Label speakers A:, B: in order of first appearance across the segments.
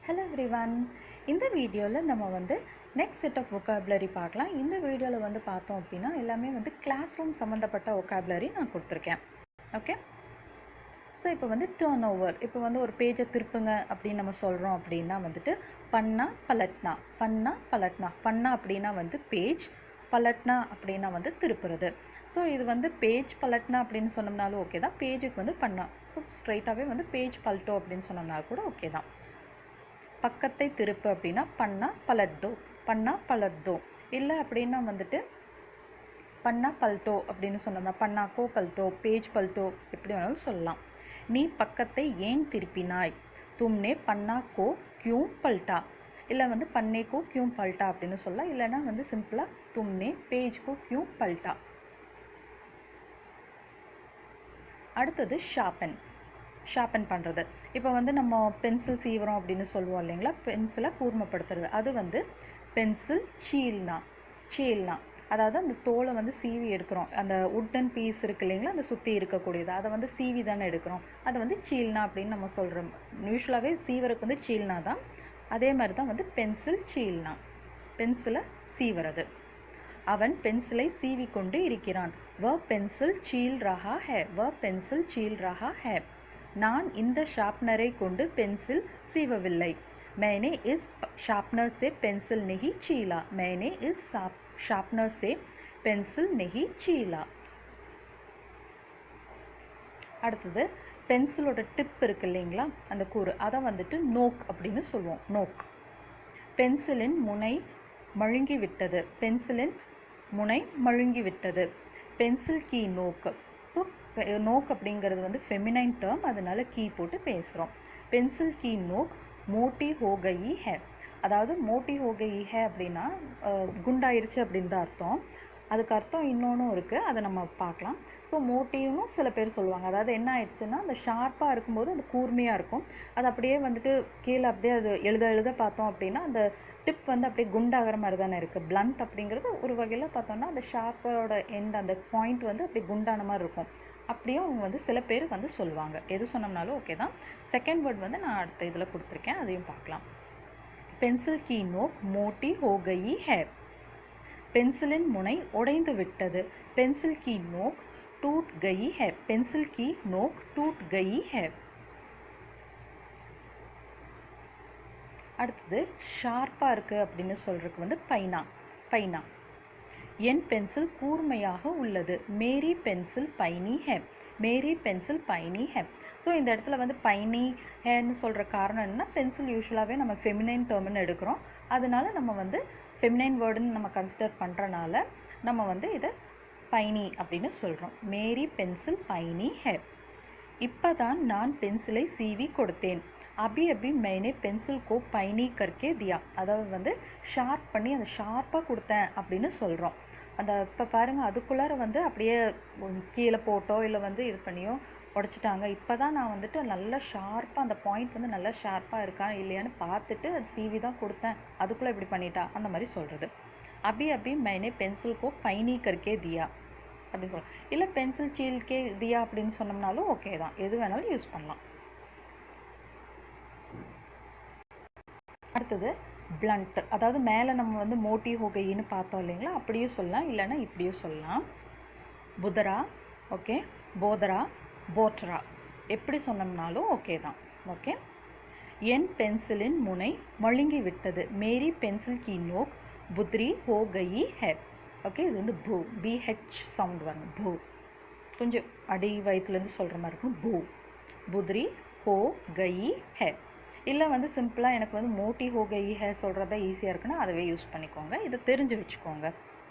A: Hello everyone. இந்த வீடியோவில் நம்ம வந்து நெக்ஸ்ட் செட் ஆஃப் vocabulary பார்க்கலாம். இந்த வீடியோவில் வந்து பார்த்தோம் அப்படின்னா எல்லாமே வந்து கிளாஸ் ரூம் சம்மந்தப்பட்ட vocabulary நான் கொடுத்துருக்கேன். ஓகே, ஸோ இப்போ வந்து டேர்ன் ஓவர், இப்போ வந்து ஒரு பேஜை திருப்புங்க அப்படின்னு நம்ம சொல்கிறோம் அப்படின்னா வந்துட்டு பன்னா பலட்னா, பன்னா பலட்னா. பன்னா அப்படின்னா வந்து பேஜ், பலட்னா அப்படின்னா வந்து திருப்புறது. ஸோ இது வந்து பேஜ் பலட்னா அப்படின்னு சொன்னோம்னாலும் ஓகே தான், பேஜுக்கு வந்து பன்னா. ஸோ ஸ்ட்ரைட்டாகவே வந்து பேஜ் பல்ட்டோ அப்படின்னு சொன்னோம்னாலும் கூட ஓகே தான். பக்கத்தை திருப்பு அப்படின்னா பன்னா பலட்டோ, பன்னா பலட்டோ. இல்லை அப்படின்னா வந்துட்டு பன்னா பல்ட்டோ அப்படின்னு சொன்னோம்னா பன்னாக்கோ பல்ட்டோ, பேஜ் பல்ட்டோ, எப்படி வேணாலும் சொல்லலாம். நீ பக்கத்தை ஏன் திருப்பினாய், தும்னே பன்னா கோ கியூ பல்ட்டா. இல்லை வந்து பன்னே கோ கியூ பல்ட்டா அப்படின்னு சொல்லலாம். இல்லைன்னா வந்து சிம்பிளாக தும்னே பேஜ் கோ கியூ பல்ட்டா. அடுத்தது ஷார்பன், ஷார்பன் பண்ணுறது. இப்போ வந்து நம்ம பென்சில் சீவுறோம் அப்படின்னு சொல்லுவோம் இல்லைங்களா, பென்சிலை கூர்மைப்படுத்துறது. அது வந்து பென்சில் சீல்னா, சீல்னா அதாவது அந்த தோலை வந்து சீவி எடுக்கிறோம். அந்த உட்டன் பீஸ் இருக்குது இல்லைங்களா, அந்த சுற்றி இருக்கக்கூடியது, அதை வந்து சீவி தானே எடுக்கிறோம். அதை வந்து சீல்னா அப்படின்னு நம்ம சொல்கிறோம். யூஸ்வலாகவே சீவருக்கு வந்து சீல்னா தான். அதே மாதிரி தான் வந்து பென்சில் சீல்னா, பென்சிலை சீவுறது. அவன் பென்சிலை சீவி கொண்டு இருக்கிறான். वह पेंसिल छील रहा है, वह पेंसिल छील रहा है. நான் இந்த ஷார்ப்னரை கொண்டு பென்சில் சீவவில்லை. मैंने इस शार्पनर से पेंसिल नहीं छीला, मैंने इस शार्पनर से पेंसिल नहीं छीला. அடுத்தது பென்சிலோட டிப் இருக்கு இல்லைங்களா, அந்த கூறு, அதை வந்துட்டு நோக் அப்படின்னு சொல்லுவோம். நோக். பென்சிலின் முனை மழுங்கி விட்டது, பென்சிலின் முனை மழுங்கி விட்டது. பென்சில் கீ நோக். ஸோ நோக் அப்படிங்கிறது வந்து ஃபெமினைன் டேர்ம், அதனால கீ போட்டு பேசுகிறோம். பென்சில் கீ நோக் மோட்டி ஹோ கயி ஹே. அதாவது மோட்டி ஹோ கயி ஹே அப்படின்னா குண்டாயிருச்சு அப்படின்னு தான் அர்த்தம். அதுக்கு அர்த்தம் இன்னொன்றும் இருக்குது, அதை நம்ம பார்க்கலாம். ஸோ மோட்டிவ்னும் சில பேர் சொல்லுவாங்க. அதாவது என்ன ஆயிடுச்சுன்னா, அந்த ஷார்ப்பாக இருக்கும்போது அது கூர்மையாக இருக்கும். அது அப்படியே வந்துட்டு கீழே அப்படியே அது எழுத பார்த்தோம் அப்படின்னா அந்த டிப் வந்து அப்படியே குண்டாகிற மாதிரி தானே இருக்குது. பிளண்ட் அப்படிங்கிறது ஒரு வகையில் பார்த்தோம்னா அந்த ஷார்ப்போட எண்ட், அந்த பாயிண்ட் வந்து அப்படியே குண்டான மாதிரி இருக்கும். அப்படியும் அவங்க வந்து சில பேர் வந்து சொல்லுவாங்க. எது சொன்னோம்னாலும் ஓகே தான். செகண்ட் வேர்ட் வந்து நான் அடுத்த இதில் கொடுத்துருக்கேன், அதையும் பார்க்கலாம். பென்சில் கீ நோக் மோட்டி ஹோ கயி ஹே. பென்சிலின் முனை உடைந்து விட்டது. பென்சில் கீ நோக் टूट गई है, पेंसिल की नोक टूट गई है. அடுத்தது ஷார்ப்பாக இருக்குது அப்படின்னு சொல்கிறதுக்கு வந்து பைனா, பைனா. என் பென்சில் கூர்மையாக உள்ளது. மேரி பென்சில் பைனி ஹே, மேரி பென்சில் பைனி ஹே. ஸோ இந்த இடத்துல வந்து பைனி ஹேன்னு சொல்கிற காரணம் என்னன்னா, பென்சில் யூஸ்வலாகவே நம்ம ஃபெமினைன் டேர்ம்னு எடுக்கிறோம். அதனால நம்ம வந்து ஃபெமினைன் வேர்டுன்னு நம்ம கன்சிடர் பண்ணுறனால நம்ம வந்து இதை பைனி அப்படின்னு சொல்கிறோம். மேரி பென்சில் பைனி ஹே. இப்போ தான் நான் பென்சிலை சீவி கொடுத்தேன். அபி அபி मैंने पेंसिल को पैनी करके दिया. அதாவது வந்து ஷார்ப் பண்ணி அந்த ஷார்ப்பாக கொடுத்தேன் அப்படின்னு சொல்கிறோம். அந்த இப்போ பாருங்கள், அதுக்குள்ளார வந்து அப்படியே கீழே போட்டோ இல்லை வந்து இது பண்ணியோ உடச்சிட்டாங்க. இப்போ தான் நான் வந்துட்டு நல்லா ஷார்ப்பாக அந்த பாயிண்ட் வந்து நல்லா ஷார்ப்பாக இருக்கா இல்லையான்னு பார்த்துட்டு அது சீவி தான் கொடுத்தேன், அதுக்குள்ளே இப்படி பண்ணிட்டா, அந்த மாதிரி சொல்கிறது. அபி அபி मैंने पेंसिल को पैनी करके दिया அப்படின்னு சொல்லலாம். இல்லை பென்சில் சீல்கே தியா அப்படின்னு சொன்னோம்னாலும் ஓகே தான், எது வேணாலும் யூஸ் பண்ணலாம். அடுத்தது பிளண்ட். அதாவது மேலே நம்ம வந்து மோட்டி ஹோகைன்னு பார்த்தோம் இல்லைங்களா, அப்படியும் சொல்லலாம், இல்லைன்னா இப்படியும் சொல்லலாம். புதரா, ஓகே, போதரா, போட்ரா, எப்படி சொன்னோம்னாலும் ஓகே தான். ஓகே. என் பென்சிலின் முனை மழுங்கி விட்டது. மேரி பென்சில் கி நோக் புத்ரி ஹோ கயி ஹே. ஓகே, இது வந்து பூ, பிஹெச் சவுண்ட் வரும். பூ கொஞ்சம் அடி வயிற்றுலேருந்து சொல்கிற மாதிரி இருக்கும். பூ, புத்ரி ஹோ கயி ஹே. இல்லை வந்து சிம்பிளாக எனக்கு வந்து மோட்டி ஹோ கயி ஹே சொல்கிறதா ஈஸியாக இருக்குன்னா அதவே யூஸ் பண்ணிக்கோங்க, இதை தெரிஞ்சு வச்சுக்கோங்க.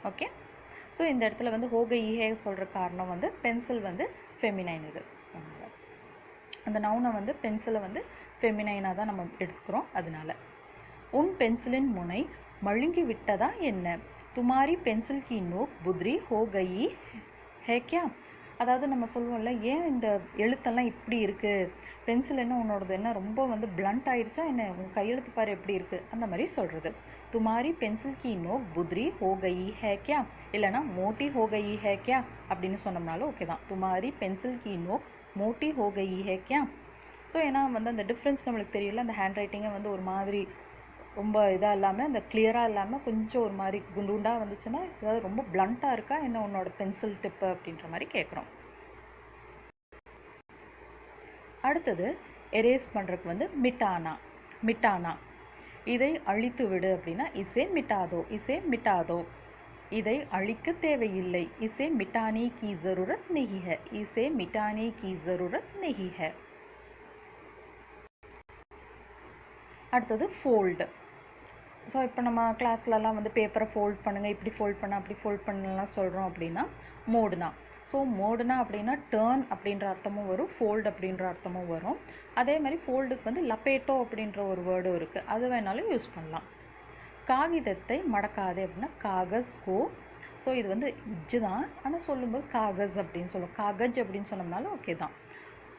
A: ஓகே. ஸோ இந்த இடத்துல வந்து ஹோ கயி ஹே சொல்கிற காரணம் வந்து பென்சில் வந்து ஃபெமினைன், இது அந்த நவுனை வந்து பென்சிலை வந்து ஃபெமினைனாக தான் நம்ம எடுத்துக்கிறோம். அதனால உன் பென்சிலின் முனை மழுங்கி விட்டதா என்ன, துமாரி பென்சில் கி நோக் புத்ரி ஹோ கயி ஹே கியா. அதாவது நம்ம சொல்லுவோம்ல, ஏன் இந்த எழுத்தெல்லாம் இப்படி இருக்குது, பென்சில் என்ன உன்னோடது என்ன ரொம்ப வந்து பிளண்ட் ஆயிடுச்சா என்ன, உன் கையெழுத்து பாரு எப்படி இருக்குது, அந்த மாதிரி சொல்கிறது. துமாரி பென்சில் கி நோக் புத்ரி ஹோ கயி ஹே கியா, இல்லைனா மோட்டி ஹோ கயி ஹே கியா அப்படின்னு சொன்னோம்னாலும் ஓகே தான். துமாரி பென்சில் கி நோக் மோட்டி ஹோ கயி ஹே கியா. ஸோ ஏன்னா வந்து அந்த டிஃப்ரென்ஸ் நம்மளுக்கு தெரியல, அந்த ஹேண்ட் ரைட்டிங்கை வந்து ஒரு மாதிரி ரொம்ப இதாக இல்லாமல், அந்த கிளியராக இல்லாமல் கொஞ்சம் ஒரு மாதிரி குண்டுண்டாக வந்துச்சுன்னா, ஏதாவது ரொம்ப பிளண்ட்டாக இருக்கா என்ன உன்னோட பென்சில் டிப்பு அப்படின்ற மாதிரி கேட்குறோம். அடுத்தது எரேஸ் பண்ணுறதுக்கு வந்து மிட்டானா. மிட்டானா இதை அழித்து விடு அப்படின்னா இசே மிட்டாதோ, இசே மிட்டாதோ. இதை அழிக்க தேவையில்லை, இசே மிட்டானே கி ஜரூரத் நஹி ஹை, இசே மிட்டானே கி ஜரூரத் நஹி ஹை. அடுத்தது ஃபோல்டு. ஸோ இப்போ நம்ம கிளாஸ்லலாம் வந்து பேப்பரை ஃபோல்ட் பண்ணுங்கள், இப்படி ஃபோல்ட் பண்ண அப்படி ஃபோல்ட் பண்ணலாம் சொல்கிறோம் அப்படின்னா மோடுனா. ஸோ மோடுனா அப்படின்னா டேர்ன் அப்படின்ற அர்த்தமும் வரும், ஃபோல்டு அப்படின்ற அர்த்தமும் வரும். அதே மாதிரி ஃபோல்டுக்கு வந்து லப்பேட்டோ அப்படின்ற ஒரு வேர்டும் இருக்குது, அது வேணாலும் யூஸ் பண்ணலாம். காகிதத்தை மடக்காதே அப்படின்னா காகஸ் கோ. ஸோ இது வந்து இஜ்ஜு தான், ஆனால் சொல்லும்போது காகஸ் அப்படின்னு சொல்லுவோம். காகஜ் அப்படின்னு சொன்னோம்னாலும் ஓகே தான்.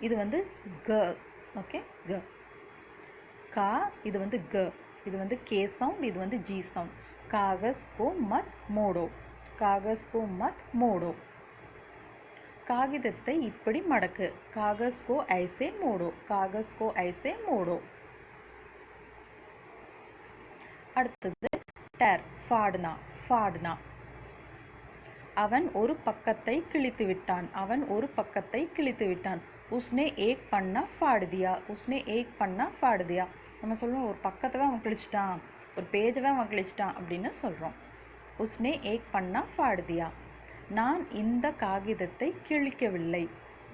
A: இது வந்து க, ஓகே க. கா இது வந்து க, இது வந்து கே சவுண்ட், இது வந்து ஜி சவுண்ட். காகஸ் கோ மத் மோடோ, காகஸ் கோ மத் மோடோ. காகிதத்தை இப்படி மடக்கு, காகஸ் கோ ஐசே மோடோ, காகஸ் கோ ஐசே மோடோ. அடுத்தது டேர், ஃபாடுனா. ஃபாடுனா அவன் ஒரு பக்கத்தை கிழித்து விட்டான், அவன் ஒரு பக்கத்தை கிழித்து விட்டான். உஸ்னே ஏக் பன்னா ஃபாடு தியா, உஸ்னே ஏக் பன்னா ஃபாடு தியா. நம்ம சொல்லுவோம் ஒரு பக்கத்தவே அவன் கிழிச்சிட்டான், ஒரு பேஜவே அவன் கிழிச்சிட்டான் அப்படின்னு சொல்கிறோம். உஸ்னே ஏக் பன்னா ஃபாடு தியா. நான் இந்த காகிதத்தை கிழிக்கவில்லை,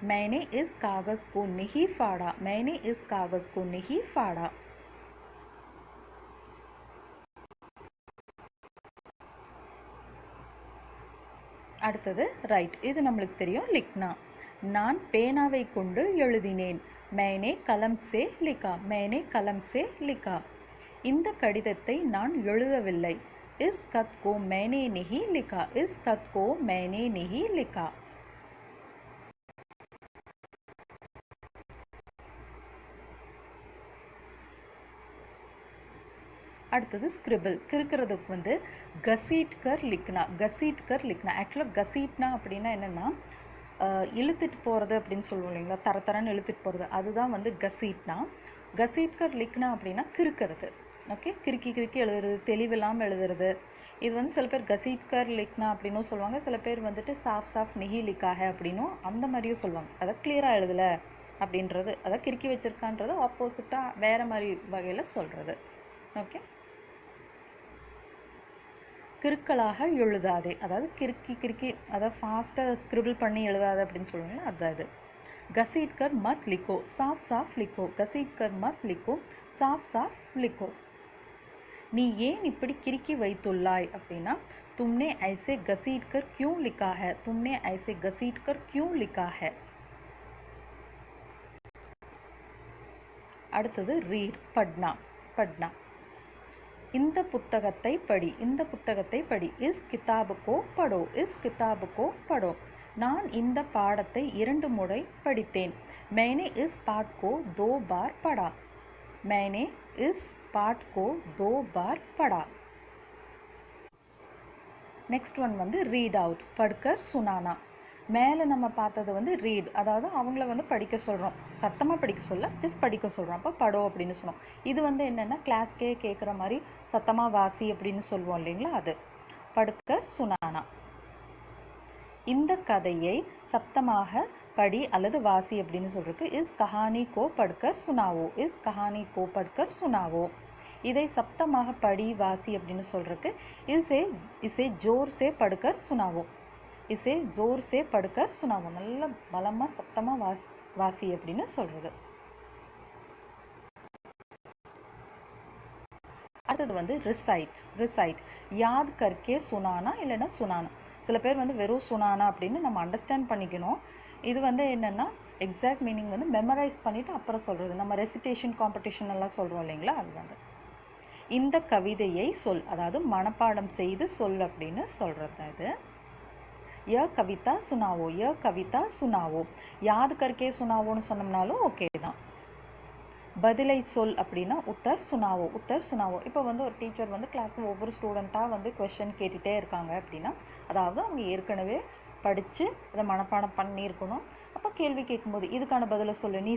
A: मैंने इस कागज को नहीं फाड़ा, मैंने इस कागज को नहीं फाड़ा. அடுத்தது ரைட். இது நம்மளுக்கு தெரியும், லிக்னா. நான் பேனாவை கொண்டு எழுதினேன், मैंने कलम से लिखा, मैंने कलम से लिखा. இந்த கடிதத்தை நான் எழுதவில்லை, इस खत को मैंने नहीं लिखा, इस खत को मैंने नहीं लिखा. அடுத்தது ஸ்கிரிபிள். கிறுக்கிறதுக்கு வந்து கசீட் கர் லிக்னா, கசீட் கர் லிக்னா. ஆக்சுவலாக கசீட்னா அப்படின்னா என்னென்னா இழுத்துட்டு போகிறது அப்படின்னு சொல்லுவோம் இல்லைங்களா, தரன்னு இழுத்துட்டு போகிறது, அதுதான் வந்து கசீட்னா. கசீட் கர் லிக்னா அப்படின்னா கிறுக்கிறது. ஓகே, கிறுக்கி கிறுக்கி எழுதுறது, தெளிவில்லாமல் எழுதுறது. இது வந்து சில பேர் கசீட் கர் லிக்னா அப்படின்னும் சொல்லுவாங்க, சில பேர் வந்துட்டு சாஃப் சாஃப் நெஹி லிக்காக அப்படின்னும் அந்த மாதிரியும் சொல்லுவாங்க. அதை கிளியராக எழுதலை அப்படின்றது, அதை கிறுக்கி வச்சுருக்கான்றது ஆப்போசிட்டாக வேறு மாதிரி வகையில் சொல்கிறது. ஓகே, கிறுக்கலாக எழுதாதே, அதாவது கிறுக்கி கிறுக்கி அதாவது ஃபாஸ்ட்டாக ஸ்கிரிபிள் பண்ணி எழுதாது அப்படின்னு சொல்லுவாங்க, அதுதான் இது. घसीट कर मत लिखो, साफ साफ लिखो, घसीट कर मत लिखो, साफ साफ लिखो. நீ ஏன் இப்படி கிறுக்கி வைத்துள்ளாய் அப்படின்னா तुमने ऐसे घसीट कर क्यों लिखा है, तुमने ऐसे घसीट कर क्यों लिखा है. அடுத்தது ரீட், பட்னா. பட்னா இந்த புத்தகத்தை படி, இந்த புத்தகத்தை படி. இஸ் கிதாபு கோ படோ, இஸ் கிதாபு கோ படோ. நான் இந்த பாடத்தை 2 முறை படித்தேன், मैंने इस पाठ को 2 बार पढ़ा, मैंने इस पाठ को 2 बार पढ़ा. நெக்ஸ்ட் ஒன் வந்து ரீட் அவுட், படுக்கர் சுனானா. மேலே நம்ம பார்த்தது வந்து ரீட், அதாவது அவங்கள வந்து படிக்க சொல்கிறோம், சத்தமாக படிக்க சொல்ல, ஜஸ்ட் படிக்க சொல்கிறோம், அப்போ படோ அப்படின்னு சொன்னோம். இது வந்து என்னென்னா கிளாஸ்க்கே கேட்குற மாதிரி சத்தமாக வாசி அப்படின்னு சொல்லுவோம் இல்லைங்களா, அது படுக்கர் சுனானா. இந்த கதையை சத்தமாக படி அல்லது வாசி அப்படின்னு சொல்கிறதுக்கு is Kahani go படுக்கர் சுனாவோ, is Kahani கோ படுக்கர் சுனாவோ. இதை சப்தமாக படி வாசி அப்படின்னு சொல்கிறதுக்கு இசே ஜோர் சே படுக்கர் சுனாவோ, இசே ஜோர் சே படுக்கர் சுனாவோ. நல்ல பலமாக சத்தமாக வாசி அப்படின்னு சொல்கிறது. அடுத்தது வந்து ரிசைட். ரிசைட் யாத் கர்க்கே சுனானா இல்லைன்னா சுனானா. சில பேர் வந்து வெறும் சுனானா அப்படின்னு நம்ம அண்டர்ஸ்டாண்ட் பண்ணிக்கணும். இது வந்து என்னென்னா எக்ஸாக்ட் மீனிங் வந்து மெமரைஸ் பண்ணிவிட்டு அப்புறம் சொல்கிறது. நம்ம ரெசிடேஷன் காம்படிஷன் எல்லாம் சொல்கிறோம் இல்லைங்களா, அது வந்து. இந்த கவிதையை சொல், அதாவது மனப்பாடம் செய்து சொல் அப்படின்னு சொல்கிறது தான் இது. ய கவிதா சுனாவோ, ய கவிதா சுனாவோ. யாத் கர்க்கே சுனாவோன்னு சொன்னோம்னாலும் ஓகே தான். பதிலை சொல் அப்படின்னா உத்தர் சுனாவோ, உத்தர் சுனாவோ. இப்போ வந்து ஒரு டீச்சர் வந்து கிளாஸில் ஒவ்வொரு ஸ்டூடெண்ட்டாக வந்து கொஸ்டின் கேட்டுகிட்டே இருக்காங்க அப்படின்னா, அதாவது அவங்க ஏற்கனவே படித்து அதை மனப்பாடம் பண்ணியிருக்கணும், அப்போ கேள்வி கேட்கும்போது இதுக்கான பதிலை சொல்லு, நீ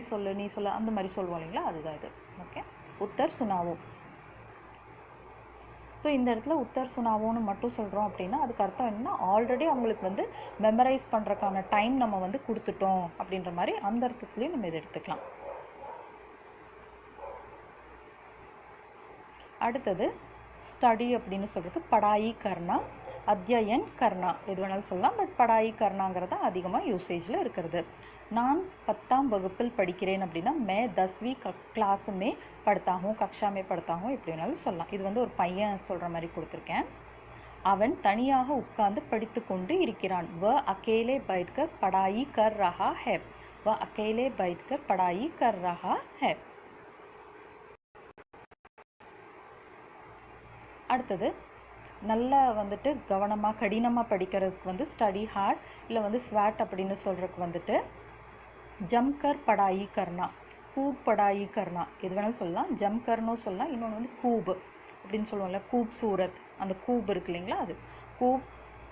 A: சொல்லு அந்த மாதிரி சொல்லுவோம் இல்லைங்களா, அதுதான் இது. ஓகே, உத்தர் சுனாவோ. ஸோ இந்த இடத்துல உத்தர் சுனாவோன்னு மட்டும் சொல்கிறோம் அப்படின்னா அதுக்கு அர்த்தம் என்னன்னா ஆல்ரெடி அவங்களுக்கு வந்து மெமரைஸ் பண்ணுறதுக்கான டைம் நம்ம வந்து கொடுத்துட்டோம் அப்படின்ற மாதிரி அந்த அர்த்தத்துலேயும் நம்ம இதை எடுத்துக்கலாம். அடுத்தது ஸ்டடி அப்படின்னு சொல்கிறது படாயி கர்னா, அத்தியன் கர்னா எது வேணாலும் சொல்லலாம். பட் படாயி கர்னாங்கிறது அதிகமாக யூசேஜில் இருக்கிறது. நான் 10ஆம் வகுப்பில் படிக்கிறேன் அப்படின்னா மே 10वीं கிளாஸ் மே படுத்தா ஹூம், கக்ஷா மே படுத்தா ஹூம், எப்படி வேணாலும் சொல்லலாம். இது வந்து ஒரு பையன் சொல்கிற மாதிரி கொடுத்துருக்கேன். அவன் தனியாக உட்கார்ந்து படித்து கொண்டு இருக்கிறான். வ அகேலே பைட்கர் படாயி கர் ரஹா ஹே. வ அகேலே பைட்கர் படாயி கர் ரஹா ஹே. அடுத்தது நல்லா வந்துட்டு கவனமாக கடினமாக படிக்கிறதுக்கு வந்து ஸ்டடி ஹார்ட், இல்லை வந்து ஸ்வாட் அப்படின்னு சொல்கிறதுக்கு வந்துட்டு ஜம்கர் படாயி கர்னா, கூப் படாயி கர்னா எது வேணாலும் சொல்லலாம். ஜம்கர்னும் சொல்லலாம். இன்னொன்று வந்து கூப் அப்படின்னு சொல்லுவோம்ல, கூப் சூரத், அந்த கூப் இருக்கு இல்லைங்களா, அது கூப்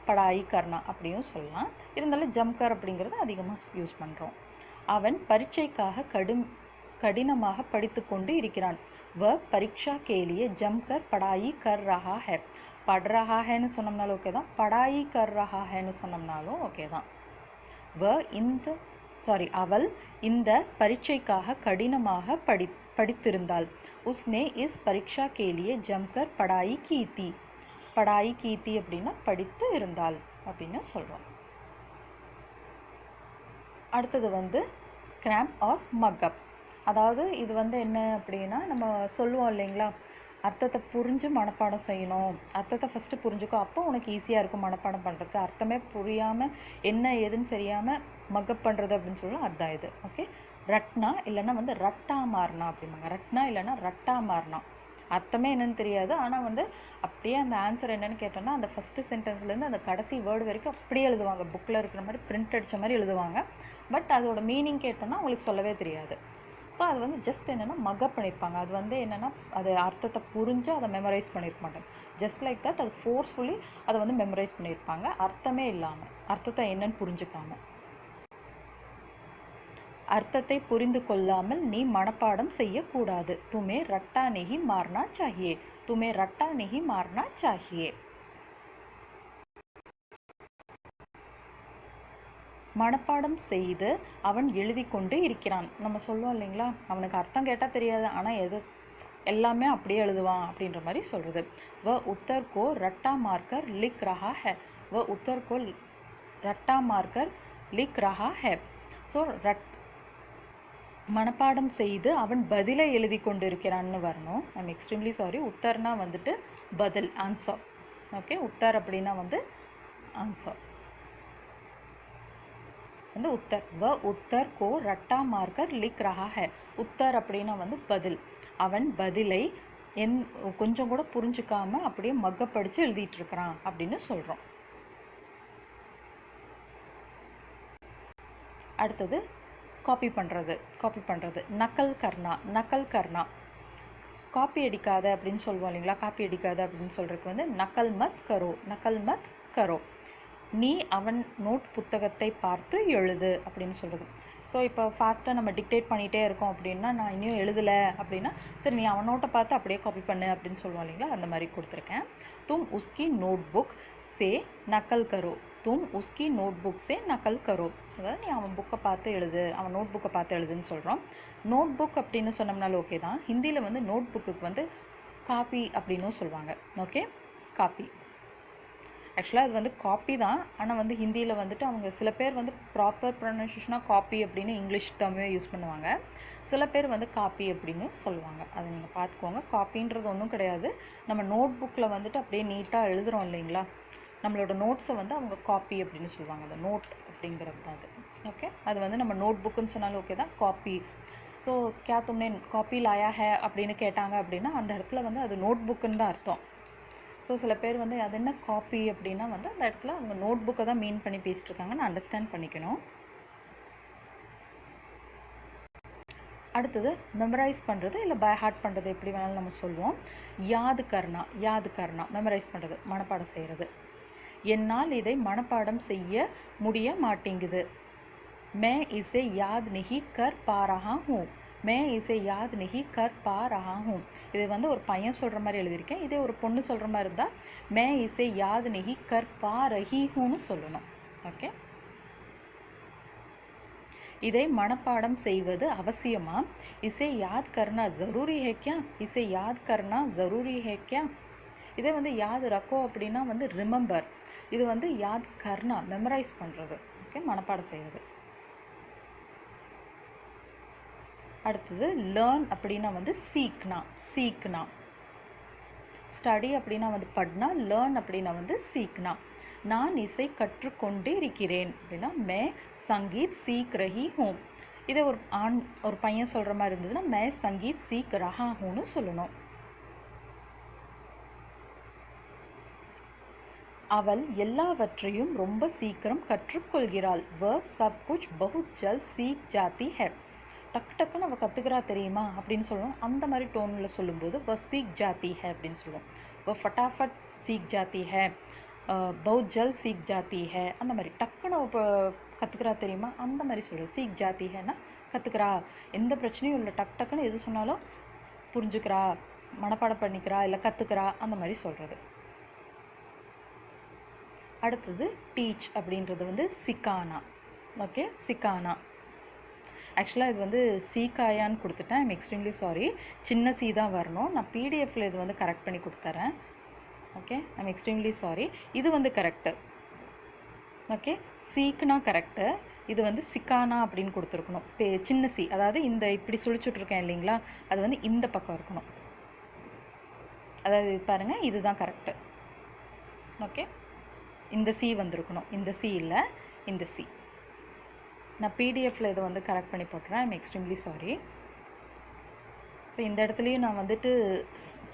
A: படாயி கர்னா அப்படியும் சொல்லலாம். இருந்தாலும் ஜம்கர் அப்படிங்கிறது அதிகமாக யூஸ் பண்ணுறோம். அவன் பரீட்சைக்காக கடினமாக படித்து கொண்டு இருக்கிறான். वह परीक्षा के लिए जमकर पढ़ाई कर रहा है. पढ़ रहा है ன்னு சொன்னோம்னாலும் ஓகே தான், पढ़ाई कर रहा है ன்னு சொன்னோம்னாலும் ஓகே தான். அவள் இந்த பரீட்சைக்காக கடினமாக படித்திருந்தாள். उसने इस परीक्षा के लिए जमकर पढ़ाई की थी. पढ़ाई की थी அப்படின்னா படித்து இருந்தாள் அப்படின்னு சொல்கிறோம். அடுத்தது வந்து கிராம்ப் ஆர் மக்கப். அதாவது இது வந்து என்ன அப்படின்னா நம்ம சொல்லுவோம் இல்லைங்களா, அர்த்தத்தை புரிஞ்சு மனப்பாடம் செய்யணும், அர்த்தத்தை ஃபஸ்ட்டு புரிஞ்சுக்கோ, அப்போ உனக்கு ஈஸியாக இருக்கும் மனப்பாடம் பண்ணுறதுக்கு. அர்த்தமே புரியாமல் என்ன ஏதுன்னு தெரியாமல் மக்கப் பண்ணுறது அப்படின்னு சொல்லலாம், அதுதான் இது. ஓகே, ரட்னா இல்லைன்னா வந்து ரட்டா மாறினா அப்படிம்பாங்க. ரட்னா இல்லைன்னா ரட்டா மாறினா அர்த்தமே என்னன்னு தெரியாது, ஆனால் வந்து அப்படியே அந்த ஆன்சர் என்னன்னு கேட்டோம்னா அந்த ஃபஸ்ட்டு சென்டென்ஸ்லேருந்து அந்த கடைசி வேர்டு வரைக்கும் அப்படியே எழுதுவாங்க. புக்கில் இருக்கிற மாதிரி பிரிண்ட் அடித்த மாதிரி எழுதுவாங்க. பட் அதோட மீனிங் கேட்டோம்னா அவங்களுக்கு சொல்லவே தெரியாது. ஸோ அது வந்து ஜஸ்ட் என்னென்னா மக்கப் பண்ணியிருப்பாங்க. அது வந்து என்னென்னா அது அர்த்தத்தை புரிஞ்சு அதை மெமரைஸ் பண்ணியிருக்க மாட்டாங்க. ஜஸ்ட் லைக் தட் அது ஃபோர்ஸ்ஃபுல்லி அதை வந்து மெமரைஸ் பண்ணியிருப்பாங்க, அர்த்தமே இல்லாமல், அர்த்தத்தை என்னன்னு புரிஞ்சுக்காமல். அர்த்தத்தை புரிந்து கொள்ளாமல் நீ மனப்பாடம் செய்யக்கூடாது. துமே ரட்டா நெஹி மார்னா சாஹியே. துமே ரட்டா நெஹி மார்னா சாஹியே. மனப்பாடம் செய்து அவன் எழுதி கொண்டு இருக்கிறான். நம்ம சொல்லுவோம் இல்லைங்களா, அவனுக்கு அர்த்தம் கேட்டால் தெரியாது, ஆனால் எல்லாமே அப்படியே எழுதுவான் அப்படின்ற மாதிரி சொல்கிறது. வ உத்தர் கோ ரட்டா மார்க்கர் லிக் ரஹா ஹே. வ உத்தர் கோ ரட்டா மார்க்கர் லிக் ரஹா ஹே. ஸோ மனப்பாடம் செய்து அவன் பதிலை எழுதி கொண்டு இருக்கிறான்னு வரணும். I'm extremely sorry. உத்தர்னா வந்துட்டு பதில், ஆன்சர். ஓகே, உத்தர் அப்படின்னா வந்து ஆன்சர் வந்து உத்தர். வ உத்தர் கோ ரட்டா மார்க்கர் லிக் ரஹா ஹே. உத்தர் அப்படின்னா வந்து பதில். அவன் பதிலை கொஞ்சம் கூட புரிஞ்சுக்காம அப்படியே மக்கப்படிச்சு எழுதிட்டு இருக்கிறான் அப்படின்னு சொல்கிறோம். அடுத்தது காப்பி பண்ணுறது நக்கல் கர்னா. காப்பி அடிக்காத அப்படின்னு சொல்லுவோம் இல்லைங்களா, காப்பி அடிக்காத அப்படின்னு சொல்கிறதுக்கு வந்து நக்கல் மத் கரோ. நீ அவன் நோட் புத்தகத்தை பார்த்து எழுது அப்படின்னு சொல்கிறது. ஸோ இப்போ ஃபாஸ்ட்டாக நம்ம டிக்டேட் பண்ணிகிட்டே இருக்கோம் அப்படின்னா, நான் இன்னும் எழுதலை அப்படின்னா சரி நீ அவன் நோட்டை பார்த்து அப்படியே காப்பி பண்ணு அப்படின்னு சொல்லுவோம் இல்லைங்களா, அந்த மாதிரி கொடுத்துருக்கேன். தும் உஸ்கி நோட் புக் சே நக்கல் கரோ. தும் உஸ்கி நோட் புக் சே நக்கல் கரோ. அதாவது நீ அவன் புக்கை பார்த்து எழுது, அவன் நோட் புக்கை பார்த்து எழுதுன்னு சொல்கிறோம். நோட் புக் அப்படின்னு சொன்னோம்னாலும் ஓகே தான். ஹிந்தியில் வந்து நோட் புக்குக்கு வந்து காப்பி அப்படின்னும் சொல்லுவாங்க. ஓகே, காப்பி ஆக்சுவலாக அது வந்து காப்பி தான், ஆனால் வந்து ஹிந்தியில் வந்துட்டு அவங்க சில பேர் வந்து ப்ராப்பர் ப்ரொனன்சியேஷனாக காப்பி அப்படின்னு இங்கிலீஷ் டேர்மே யூஸ் பண்ணுவாங்க, சில பேர் வந்து காப்பி அப்படின்னு சொல்லுவாங்க. அதை நீங்கள் பார்த்துக்கோங்க. காப்பின்றது ஒன்றும் கிடையாது, நம்ம நோட் புக்கில் வந்துட்டு அப்படியே நீட்டாக எழுதுகிறோம் இல்லைங்களா, நம்மளோட நோட்ஸை வந்து அவங்க காப்பி அப்படின்னு சொல்லுவாங்க. அந்த நோட் அப்படிங்கிறது தான் அது. ஓகே, அது வந்து நம்ம நோட் புக்குன்னு சொன்னாலும் ஓகே தான், copy. So K தும்னே copy liar ஹே அப்படின்னு கேட்டாங்க அப்படின்னா அந்த இடத்துல வந்து அது நோட் புக்குன்னு தான் அர்த்தம். ஸோ சில பேர் வந்து அது என்ன காப்பி அப்படின்னா வந்து அந்த இடத்துல அவங்க நோட் புக்கை தான் மீன் பண்ணி பேசிட்டு இருக்காங்கன்னு அண்டர்ஸ்டாண்ட் பண்ணிக்கணும். அடுத்தது மெமரைஸ் பண்ணுறது இல்லை பை ஹார்ட் பண்ணுறது எப்படி வேணாலும் நம்ம சொல்லுவோம். யாது கர்னா மெமரைஸ் பண்ணுறது, மனப்பாடம் செய்கிறது. என்னால் இதை மனப்பாடம் செய்ய முடிய மாட்டேங்குது. मैं इसे याद नहीं कर पा रहा हूँ. मैं इसे याद नहीं कर पा रहा हूँ. இது வந்து ஒரு பையன் சொல்கிற மாதிரி எழுதியிருக்கேன். இதே ஒரு பொண்ணு சொல்கிற மாதிரி இருந்தால் मैं इसे याद नहीं कर पा रही हूँன்னு சொல்லணும். ஓகே, இதை மனப்பாடம் செய்வது அவசியமா? इसे याद करना ज़रूरी है क्या? इसे याद करना ज़रूरी है क्या? இதே வந்து याद रखो அப்படின்னா வந்து ரிமெம்பர். இது வந்து याद करना மெமரைஸ் பண்ணுறது. ஓகே, மனப்பாடம் செய்கிறது. அடுத்தது லேர்ன் அப்படின்னா வந்து சீக்னா. சீக்னா. ஸ்டடி அப்படின்னா வந்து பட்னா. லேர்ன் அப்படின்னா வந்து சீக்னா. நான் இசை கற்றுக்கொண்டே இருக்கிறேன் அப்படின்னா மே சங்கீத் சீக் ரஹி ஹூம். இதே ஒரு பையன் சொல்கிற மாதிரி இருந்ததுன்னா மே சங்கீத் சீக் ரஹா ஹூன்னு சொல்லணும். அவள் எல்லாவற்றையும் ரொம்ப சீக்கிரம் கற்றுக்கொள்கிறாள். வ சப் குச் பஹுத் ஜல்த் சீக் ஜாத்தி ஹை. டக்கு டக்குன்னு அவள் கற்றுக்கிறா தெரியுமா அப்படின்னு சொல்லுவோம். அந்த மாதிரி டோனில் சொல்லும்போது வ சீக் ஜாத்தி ஹை அப்படின்னு சொல்லுவோம். வ ஃபட்டாஃபட் சீக் ஜாத்தி ஹை, பஹுத் ஜல்த் சீக் ஜாத்தி ஹை. அந்த மாதிரி டக்குன்னு அவள் கற்றுக்கிறா தெரியுமா அந்த மாதிரி சொல்லுவோம். சீக் ஜாத்தி ஹைன்னா கற்றுக்கிறா, எந்த பிரச்சனையும் இல்லை, டக்கு டக்குன்னு எது சொன்னாலும் புரிஞ்சுக்கிறா, மனப்பாடம் பண்ணிக்கிறா, இல்லை கற்றுக்கிறா, அந்த மாதிரி சொல்கிறது. அடுத்தது டீச் அப்படின்றது வந்து சிக்கானா. ஓகே, சிக்கானா. ஆக்சுவலாக இது வந்து சீக்காயான்னு கொடுத்துட்டேன். I'm extremely sorry. சின்ன சி தான் வரணும். நான் பிடிஎஃப்பில் இது வந்து கரெக்ட் பண்ணி கொடுத்துறேன். Okay, I'm extremely sorry. இது வந்து கரெக்டு. Okay, சீக்குனா correct. இது வந்து சிக்கானா அப்படின்னு கொடுத்துருக்கணும். சின்ன சி, அதாவது இந்த இப்படி சுழிச்சுட்ருக்கேன் இல்லைங்களா, அது வந்து இந்த பக்கம் இருக்கணும். அதாவது பாருங்கள், இதுதான் கரெக்டு. ஓகே, இந்த சி வந்திருக்கணும். இந்த சி இல்லை, இந்த சி. நான் பிடிஎஃப்பில் இதை வந்து கரெக்ட் பண்ணி போட்டுறேன். I'm extremely sorry. ஸோ இந்த இடத்துலையும் நான் வந்துட்டு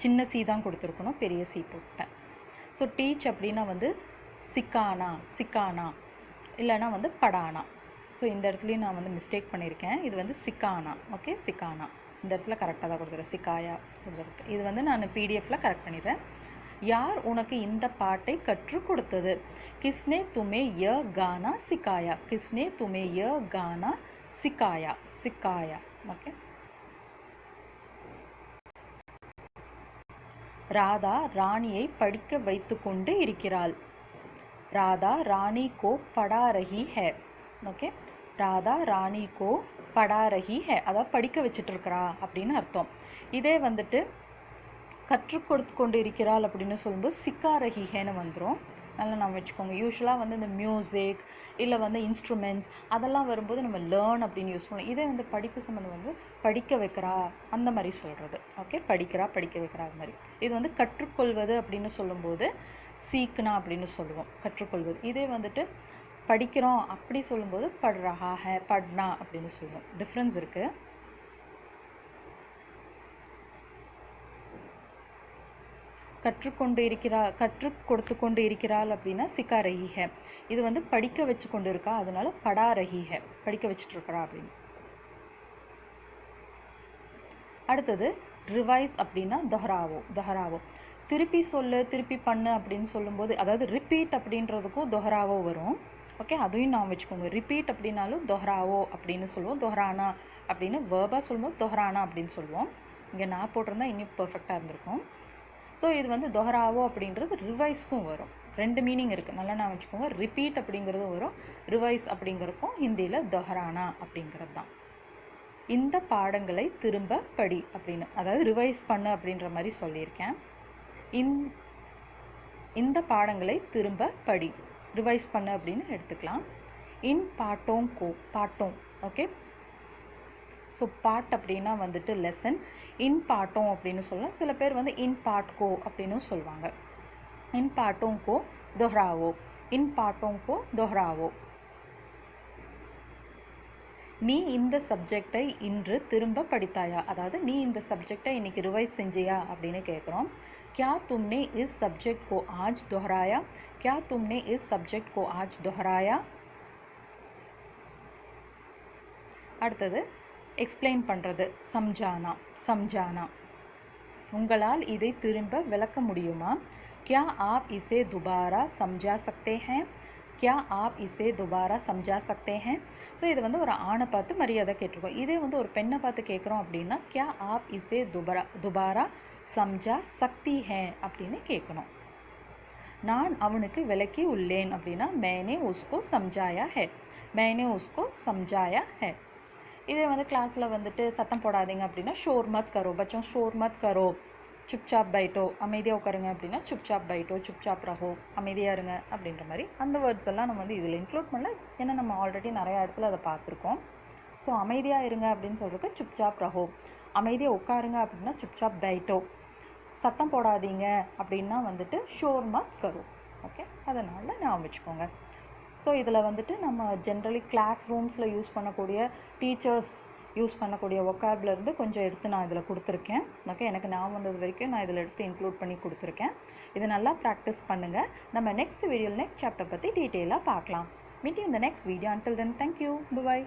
A: சின்ன சி தான் கொடுத்துருக்கணும், பெரிய சி போட்டேன். ஸோ டீச் அப்படின்னா வந்து சிக்கானா, சிக்கானா, இல்லைனா வந்து படானா. ஸோ இந்த இடத்துலையும் நான் வந்து மிஸ்டேக் பண்ணியிருக்கேன். இது வந்து சிக்கானா. ஓகே, சிக்கானா. இந்த இடத்துல கரெக்டாக தான் கொடுத்துருக்கேன். சிக்காயா கொடுத்துருக்கு. இது வந்து நான் பிடிஎஃப்பில் கரெக்ட் பண்ணிடுறேன். யார் உனக்கு இந்த பாட்டை கற்றுக் கொடுத்தது? கிஸ்னே துமே ய கானா சிக்காயா. கிஸ்னே துமே ய கானா சிக்காயா. சிக்காயா. ஓகே. ராதா ராணியை படிக்க வைத்து கொண்டு இருக்கிறாள். ராதா ராணி கோ படா ரஹி ஹை. ஓகே, ராதா ராணி கோ படா ரஹி ஹை, அதாவது படிக்க வச்சுட்டு இருக்கிறா அப்படின்னு அர்த்தம். இதே வந்துட்டு கற்றுக் கொடுத்து கொண்டு இருக்கிறாள் அப்படின்னு சொல்லும்போது சிக்கா ரஹி ஹேன்னு வந்துடும். நல்லா நம்ம வச்சுக்கோங்க. யூஸ்வலாக வந்து இந்த மியூசிக் இல்லை வந்து இன்ஸ்ட்ருமெண்ட்ஸ் அதெல்லாம் வரும்போது நம்ம லேர்ன் அப்படின்னு யூஸ் பண்ணுவோம். இதே வந்து படிப்பு சம்மந்தம் வந்து படிக்க வைக்கிறா அந்த மாதிரி சொல்கிறது. ஓகே, படிக்கிறா, படிக்க வைக்கிறா, அது மாதிரி. இது வந்து கற்றுக்கொள்வது அப்படின்னு சொல்லும்போது சீக்னா அப்படின்னு சொல்லுவோம், கற்றுக்கொள்வது. இதே வந்துட்டு படிக்கிறோம் அப்படி சொல்லும்போது பட் ரஹா ஹை, பட்னா அப்படின்னு சொல்லுவோம். டிஃப்ரென்ஸ் இருக்குது. கற்றுக் கொடுத்து கொண்டு இருக்கிறாள் அப்படின்னா சிக்கா ரஹி ஹை. இது வந்து படிக்க வச்சு கொண்டு இருக்கா, அதனால படா ரஹி ஹை, படிக்க வச்சுட்டு இருக்கிறா அப்படின்னு. அடுத்தது ரிவைஸ் அப்படின்னா தொஹராவோ. தொஹராவோ திருப்பி சொல்லு, திருப்பி பண்ணு அப்படின்னு சொல்லும்போது, அதாவது ரிப்பீட் அப்படின்றதுக்கும் தொஹராவோ வரும். ஓகே, அதையும் நான் வச்சுக்கோங்க. ரிப்பீட் அப்படின்னாலும் தொஹராவோ அப்படின்னு சொல்லுவோம். தொஹரானா அப்படின்னு வேர்பாக சொல்லும்போது தொஹரானா அப்படின்னு சொல்லுவோம். இங்கே நான் போட்டிருந்தா இன்னும் பர்ஃபெக்டாக இருந்திருக்கும். ஸோ இது வந்து தொஹராவோ அப்படின்றது ரிவைஸ்க்கும் வரும். ரெண்டு மீனிங் இருக்குது, நல்லா நான் வச்சுக்கோங்க. ரிப்பீட் அப்படிங்கிறதும் வரும், ரிவைஸ் அப்படிங்கிறதுக்கும் ஹிந்தியில் தொஹரானா அப்படிங்கிறது தான். இந்த பாடங்களை திரும்ப படி அப்படின்னு, அதாவது ரிவைஸ் பண்ணு அப்படின்ற மாதிரி சொல்லியிருக்கேன். இந்த பாடங்களை திரும்ப படி, ரிவைஸ் பண்ணு அப்படின்னு எடுத்துக்கலாம். இன் பாட்டோம் கோ, பாட்டோம். ஓகே, ஸோ பாட் அப்படின்னா வந்துட்டு லெசன். இன் பாட்டோம் அப்படின்னு சொல்லலாம். சில பேர் வந்து இன் பாட் கோ அப்படின்னு சொல்லுவாங்க. இன் பாட்டோம் கோ दोहरावो. इन पाठों को दोहरावो. நீ இந்த சப்ஜெக்டை இன்று திரும்ப படித்தாயா, அதாவது நீ இந்த சப்ஜெக்டை இன்னைக்கு ரிவைஸ் செஞ்சியா அப்படின்னு கேட்குறோம். क्या तुमने इस सब्जेक्ट को आज दोहराया? क्या तुमने इस सब्जेक्ट को आज दोहराया? அடுத்தது எக்ஸ்பிளைன் பண்ணுறது, சம்ஜானா. சம்ஜானா, உங்களால் இதை திரும்ப விளக்க முடியுமா? क्या आप इसे दोबारा समझा सकते हैं? क्या आप इसे दोबारा समझा सकते हैं? ஸோ இது வந்து ஒரு ஆணை பார்த்து மரியாதை கேட்டிருக்கோம். இதே வந்து ஒரு பெண்ணை பார்த்து கேட்குறோம் அப்படின்னா क्या आप इसे दोबारा समझा सकती हैं அப்படின்னு கேட்கணும். நான் அவனுக்கு விளக்கி உள்ளேன் அப்படின்னா मैंने उसको समझाया है. मैंने उसको समझाया है. இதே வந்து கிளாஸில் வந்துட்டு சத்தம் போடாதீங்க அப்படின்னா ஷோர் மத் கரோ பச்சோं ஷோர் மத் கரோ, சுப்சாப் பைட்டோ அமைதியாக உட்காருங்க அப்படின்னா சுப்சாப் பைட்டோ, சுப்சாப் ரஹோ அமைதியாக இருங்க அப்படின்ற மாதிரி அந்த வேர்ட்ஸ் எல்லாம் நம்ம வந்து இதில் இன்க்ளூட் பண்ணல. ஏன்னா நம்ம ஆல்ரெடி நிறையா இடத்துல அதை பார்த்துருக்கோம். ஸோ அமைதியாக இருங்க அப்படின்னு சொல்கிறது சுப்சாப் ரஹோ, அமைதியாக உட்காருங்க அப்படின்னா சுப்சாப் பைட்டோ, சத்தம் போடாதீங்க அப்படின்னா வந்துட்டு ஷோர் மத் கரோ. ஓகே, அதனால் ஞாபகம் வச்சுக்கோங்க. ஸோ இதில் வந்துட்டு நம்ம ஜென்ரலி கிளாஸ் ரூம்ஸில் யூஸ் பண்ணக்கூடிய டீச்சர்ஸ் யூஸ் பண்ணக்கூடிய ஒக்காப்லேருந்து கொஞ்சம் எடுத்து நான் இதில் கொடுத்துருக்கேன். ஓகே, எனக்கு ஞாபகம் வந்தது வரைக்கும் நான் இதில் எடுத்து இன்க்ளூட் பண்ணி கொடுத்துருக்கேன். இது நல்லா ப்ராக்டிஸ் பண்ணுங்கள். நம்ம நெக்ஸ்ட் வீடியோவில் நெக்ஸ்ட் சாப்டர் பற்றி டீட்டெயிலாக பார்க்கலாம். Meet you in the next video. Until then, thank you, by.